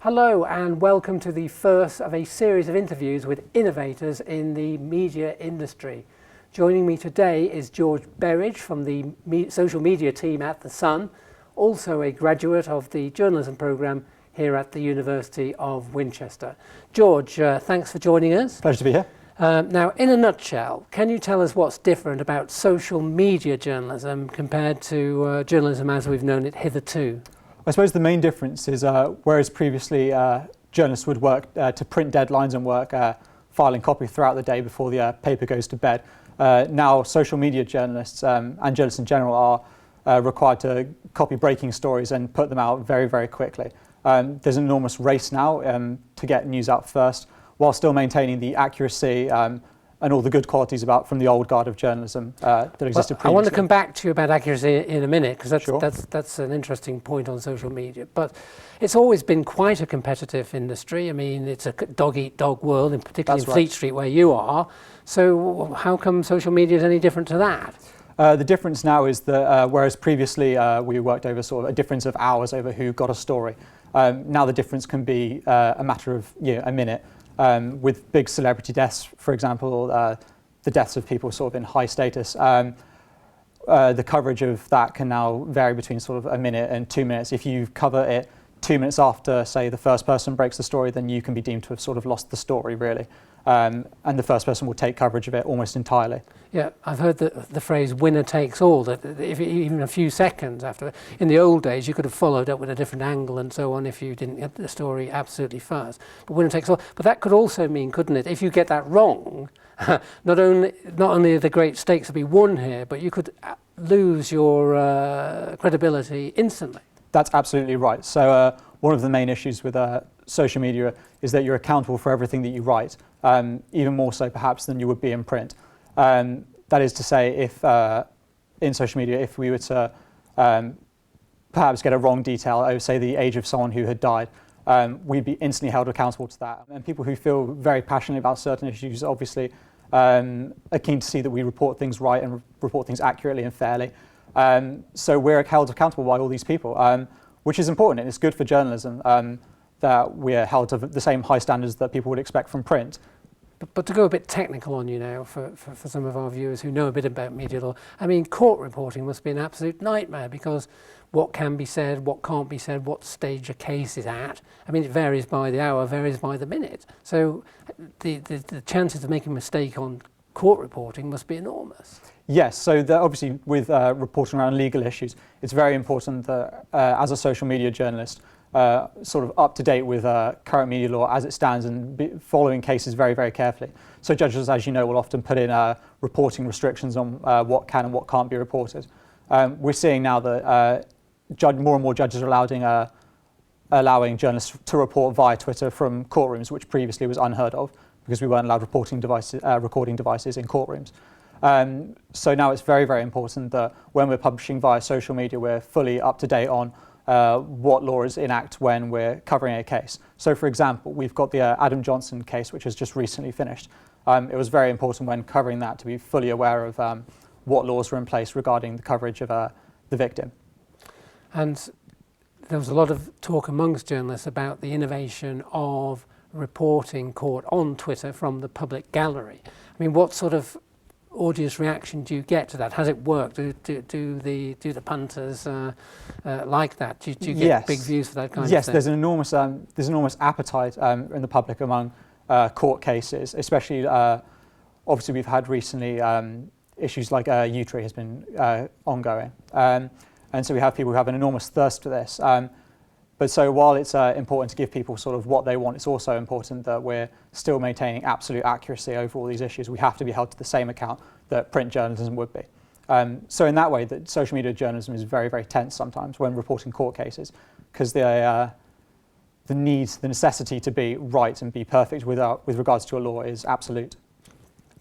Hello and welcome to the first of a series of interviews with innovators in the media industry. Joining me today is George Berridge from the social media team at The Sun, also a graduate of the journalism programme here at the University of Winchester. George, thanks for joining us. Pleasure to be here. Now, in a nutshell, can you tell us what's different about social media journalism compared to journalism as we've known it hitherto? I suppose the main difference is whereas previously journalists would work to print deadlines and work filing copy throughout the day before the paper goes to bed, now social media journalists and journalists in general are required to copy breaking stories and put them out very, very quickly. There's an enormous race now to get news out first, while still maintaining the accuracy and all the good qualities from the old guard of journalism that existed previously. I want to come back to you about accuracy in a minute, because Sure. that's an interesting point on social media. But it's always been quite a competitive industry. I mean, it's a dog-eat-dog world, and particularly in Fleet Street where you are. So how come social media is any different to that? The difference now is that whereas previously we worked over sort of a difference of hours over who got a story, now the difference can be a matter of a minute. With big celebrity deaths, for example, the deaths of people sort of in high status, the coverage of that can now vary between sort of a minute and 2 minutes. If you cover it 2 minutes after, say, the first person breaks the story, then you can be deemed to have sort of lost the story, really. And the first person will take coverage of it almost entirely. Yeah, I've heard the phrase winner takes all, that if even a few seconds after. In the old days, you could have followed up with a different angle and so on if you didn't get the story absolutely first. But winner takes all. But that could also mean, couldn't it, if you get that wrong, not only are the great stakes to be won here, but you could lose your credibility instantly. That's absolutely right. So one of the main issues with social media is that you're accountable for everything that you write, even more so perhaps than you would be in print. That is to say, if in social media, if we were to perhaps get a wrong detail over, say, the age of someone who had died, we'd be instantly held accountable to that. And people who feel very passionately about certain issues obviously are keen to see that we report things right and report things accurately and fairly. So we're held accountable by all these people, which is important, and it's good for journalism that we're held to the same high standards that people would expect from print. But to go a bit technical on you now, for some of our viewers who know a bit about media law, I mean, court reporting must be an absolute nightmare, because what can be said, what can't be said, what stage a case is at, I mean, it varies by the hour, varies by the minute. So the chances of making a mistake on court reporting must be enormous. Yes, so obviously with reporting around legal issues, it's very important that as a social media journalist, sort of up to date with current media law as it stands and following cases very, very carefully. So judges, as you know, will often put in reporting restrictions on what can and what can't be reported. We're seeing now that more and more judges are allowing journalists to report via Twitter from courtrooms, which previously was unheard of because we weren't allowed recording devices in courtrooms. So now it's very, very important that when we're publishing via social media, we're fully up to date on what law is in act when we're covering a case. So, for example, we've got the Adam Johnson case, which has just recently finished. It was very important when covering that to be fully aware of what laws were in place regarding the coverage of the victim. And there was a lot of talk amongst journalists about the innovation of reporting court on Twitter from the public gallery. I mean, what sort of audience reaction do you get to that? Has it worked? Do the punters like that? Do you get big views for that kind of thing? Yes, there's an enormous appetite in the public among court cases, especially obviously we've had recently issues like HORRIE has been ongoing, and so we have people who have an enormous thirst for this. But so while it's important to give people sort of what they want, it's also important that we're still maintaining absolute accuracy over all these issues. We have to be held to the same account that print journalism would be. So in that way, that social media journalism is very, very tense sometimes when reporting court cases, because the necessity to be right and be perfect with regards to a law is absolute.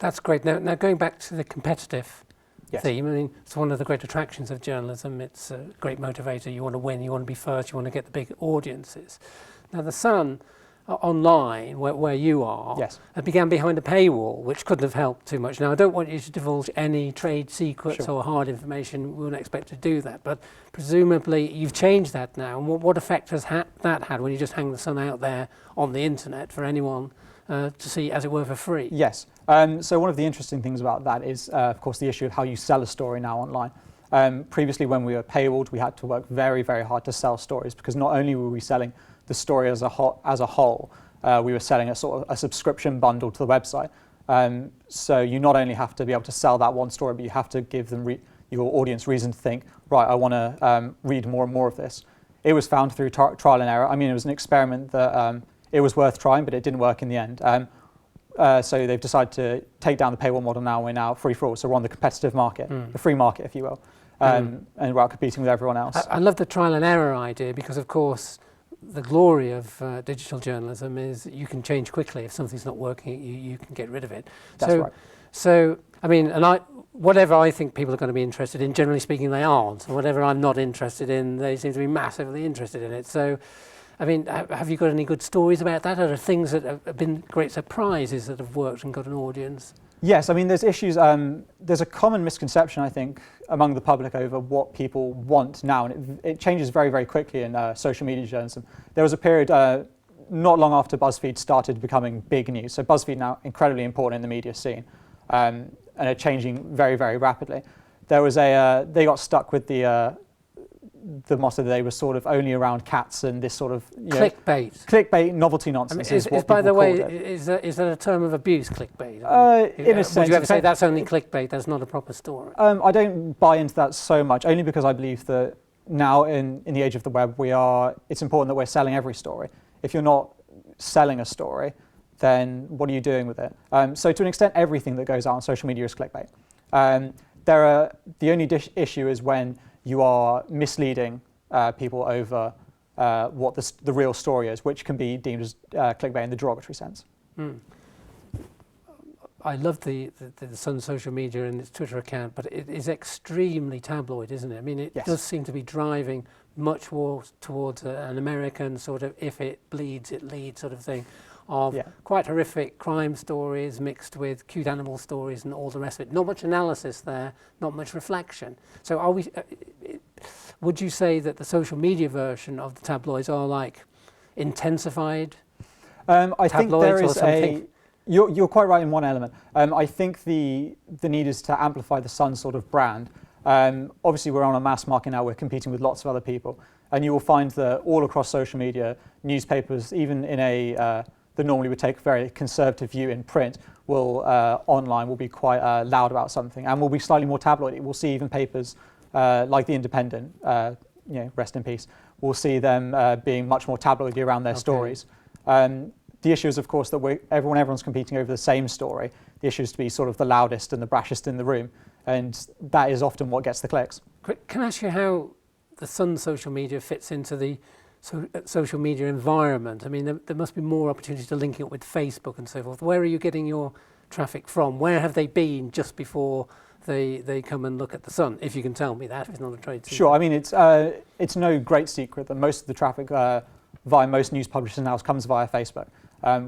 That's great. Now going back to the competitive theme, I mean, it's one of the great attractions of journalism. It's a great motivator. You want to win, you want to be first, you want to get the big audiences. Now, The Sun online, where you are, Yes. began behind a paywall, which couldn't have helped too much. Now, I don't want you to divulge any trade secrets Sure. or hard information. We wouldn't expect to do that. But presumably, you've changed that now. And what effect has that had when you just hang the Sun out there on the internet for anyone to see, as it were, for free? Yes. So one of the interesting things about that is, of course, the issue of how you sell a story now online. Previously, when we were paywalled, we had to work very, very hard to sell stories, because not only were we selling the story as a whole, we were selling a sort of a subscription bundle to the website. So you not only have to be able to sell that one story, but you have to give them your audience reason to think, right, I want to read more and more of this. It was found through trial and error. I mean, it was an experiment that it was worth trying, but it didn't work in the end. So they've decided to take down the paywall model now. We're now free for all. So we're on the competitive market, the free market, if you will. And we're out competing with everyone else. I love the trial and error idea, because, of course, the glory of digital journalism is you can change quickly. If something's not working, you can get rid of it. That's right. So, I mean, whatever I think people are going to be interested in, generally speaking, they aren't. And whatever I'm not interested in, they seem to be massively interested in it. So, I mean, have you got any good stories about that? Are there things that have been great surprises that have worked and got an audience? Yes, I mean, there's issues. There's a common misconception, I think, among the public over what people want now, and it changes very, very quickly in social media journalism. There was a period not long after BuzzFeed started becoming big news. So BuzzFeed now incredibly important in the media scene, and are changing very, very rapidly. There was they got stuck with the motto that they were sort of only around cats and this sort of clickbait novelty nonsense. I mean, by the way, is that a term of abuse, clickbait? In a sense, would you ever say that's only clickbait? That's not a proper story. I don't buy into that so much, only because I believe that now in the age of the web, it's important that we're selling every story. If you're not selling a story, then what are you doing with it? So to an extent, everything that goes out on social media is clickbait. The only issue is when you are misleading people over what the real story is, which can be deemed as clickbait in the derogatory sense. I love the Sun social media and its Twitter account, but it is extremely tabloid, isn't it? I mean, it does seem to be driving much more towards an American sort of if it bleeds, it leads sort of thing, of quite horrific crime stories mixed with cute animal stories and all the rest of it. Not much analysis there, not much reflection. So are we? Would you say that the social media version of the tabloids are like intensified I think there is something? You're quite right in one element. I think the need is to amplify the Sun sort of brand. Obviously, we're on a mass market now. We're competing with lots of other people, and you will find that all across social media, newspapers, even in that normally would take a very conservative view in print, online will be quite loud about something, and will be slightly more tabloid. We'll see even papers like The Independent, rest in peace. We'll see them being much more tabloidy around their stories. The issue is, of course, that everyone's competing over the same story. The issue is to be sort of the loudest and the brashest in the room, and that is often what gets the clicks. Can I ask you how the Sun social media fits into the social media environment? I mean, there must be more opportunity to link it with Facebook and so forth. Where are you getting your traffic from? Where have they been just before they come and look at the Sun? If you can tell me that, if it's not a trade secret. Sure. I mean, it's no great secret that most of the traffic via most news publishers now comes via Facebook.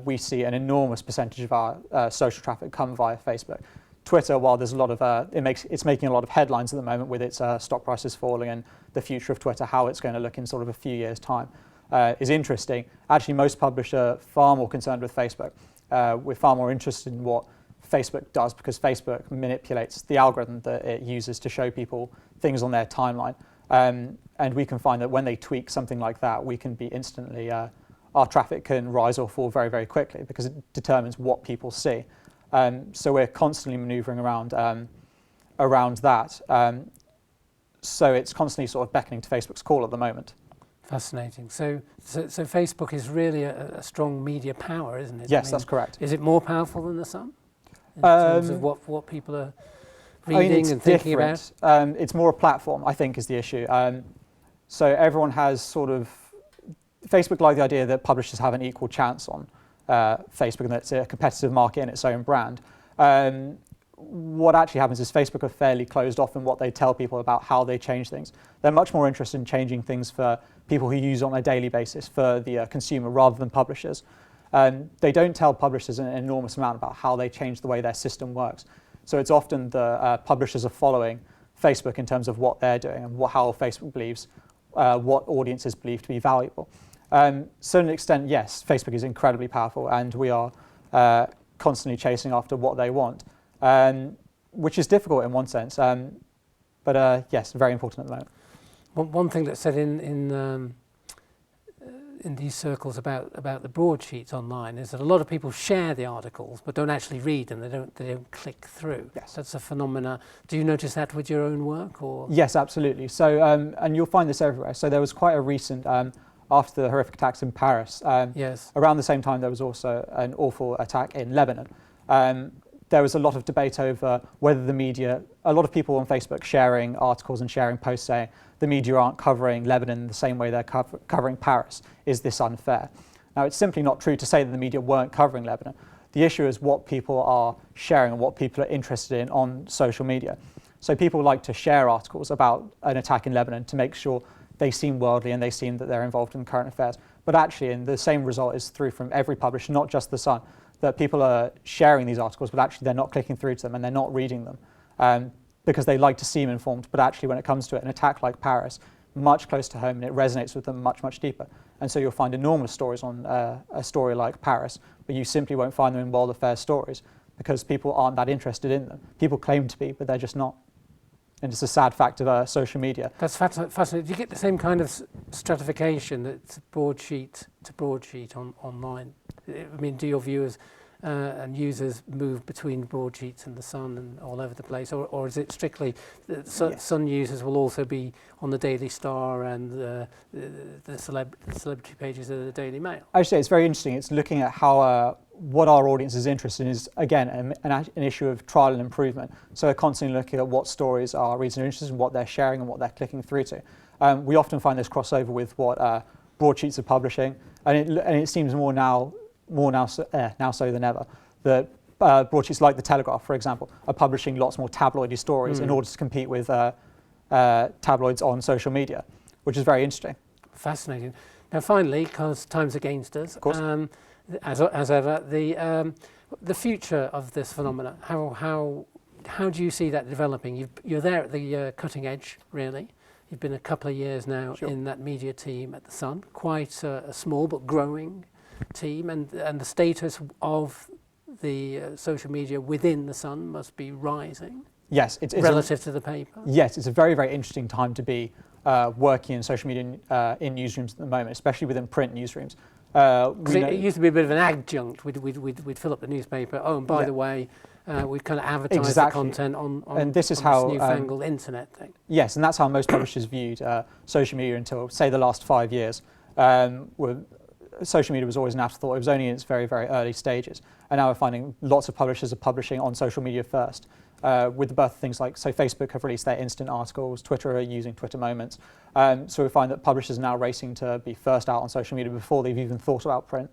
We see an enormous percentage of our social traffic come via Facebook. Twitter, while there's a lot of it's making a lot of headlines at the moment with its stock prices falling and the future of Twitter, how it's going to look in sort of a few years' time, is interesting. Actually, most publishers are far more concerned with Facebook. We're far more interested in what Facebook does, because Facebook manipulates the algorithm that it uses to show people things on their timeline. And we can find that when they tweak something like that, we can be instantly, our traffic can rise or fall very, very quickly, because it determines what people see. So we're constantly maneuvering around that. So it's constantly sort of beckoning to Facebook's call at the moment. Fascinating. So Facebook is really a strong media power, isn't it? Yes, that's correct. Is it more powerful than the Sun in terms of what people are reading and thinking about? It's more a platform, I think, is the issue. So everyone has sort of... Facebook like the idea that publishers have an equal chance on Facebook, and that it's a competitive market in its own brand. What actually happens is Facebook are fairly closed off in what they tell people about how they change things. They're much more interested in changing things for people who use it on a daily basis, for the consumer, rather than publishers. they don't tell publishers an enormous amount about how they change the way their system works. So it's often the publishers are following Facebook in terms of what they're doing and how Facebook believes what audiences believe to be valuable. So to an extent, yes, Facebook is incredibly powerful, and we are constantly chasing after what they want, which is difficult in one sense, but yes, very important at the moment. One thing that's said in these circles about the broadsheets online is that a lot of people share the articles but don't actually read them. They don't click through. Yes. That's a phenomena. Do you notice that with your own work, or? Yes, absolutely. So and you'll find this everywhere. So there was quite a recent after the horrific attacks in Paris. Yes. Around the same time, there was also an awful attack in Lebanon. There was a lot of debate over whether the media, a lot of people on Facebook sharing articles and sharing posts saying the media aren't covering Lebanon the same way they're covering Paris. Is this unfair? Now, it's simply not true to say that the media weren't covering Lebanon. The issue is what people are sharing and what people are interested in on social media. So people like to share articles about an attack in Lebanon to make sure they seem worldly and they seem that they're involved in current affairs. But actually, and the same result is through from every publisher, not just The Sun, that people are sharing these articles, but actually they're not clicking through to them and they're not reading them because they like to seem informed. But actually, when it comes to it, an attack like Paris, much closer to home, and it resonates with them much, much deeper. And so you'll find enormous stories on a story like Paris, but you simply won't find them in world affairs stories because people aren't that interested in them. People claim to be, but they're just not. And it's a sad fact of social media. That's fascinating. Do you get the same kind of stratification that's broadsheet to broadsheet online? I mean, do your viewers and users move between broadsheets and The Sun and all over the place, or is it strictly Yes. Sun users will also be on the Daily Star and the celebrity pages of the Daily Mail? Actually, it's very interesting. It's looking at how what our audience is interested in is, again, an issue of trial and improvement. So we're constantly looking at what stories our readers are interested in, what they're sharing and what they're clicking through to. We often find this crossover with what broadsheets are publishing, and it seems more now so than ever, that broadsheets like The Telegraph, for example, are publishing lots more tabloidy stories in order to compete with tabloids on social media, which is very interesting. Fascinating. Now, finally, because time's against us, Of course. as ever, the future of this phenomena. How do you see that developing? You're there at the cutting edge, really. You've been a couple of years now Sure. in that media team at The Sun, quite a small but growing team, and the status of the social media within The Sun must be rising. Yes, it's relative to the paper. Yes, it's a very, very interesting time to be working in social media in newsrooms at the moment, especially within print newsrooms. It used to be a bit of an adjunct. We'd fill up the newspaper. Oh, and by the way, we'd kind of advertise the content on and this is on how this newfangled internet thing. Yes, and that's how most publishers viewed social media until, say, the last 5 years. Social media was always an afterthought. It was only in its very, very early stages. And now we're finding lots of publishers are publishing on social media first. With the birth of things like, so Facebook have released their instant articles, Twitter are using Twitter Moments. So we find that publishers are now racing to be first out on social media before they've even thought about print.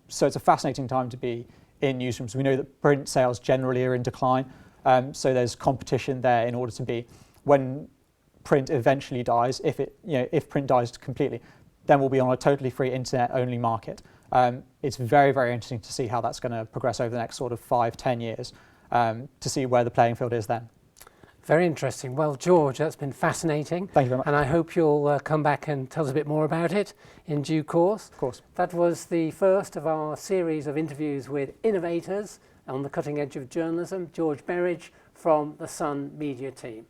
So it's a fascinating time to be in newsrooms. We know that print sales generally are in decline. So there's competition there in order to be, when print eventually dies, if print dies completely, then we'll be on a totally free internet-only market. It's very, very interesting to see how that's going to progress over the next sort of 5-10 years, to see where the playing field is then. Very interesting. Well, George, that's been fascinating. Thank you very much. And I hope you'll come back and tell us a bit more about it in due course. Of course. That was the first of our series of interviews with innovators on the cutting edge of journalism, George Berridge from the Sun Media team.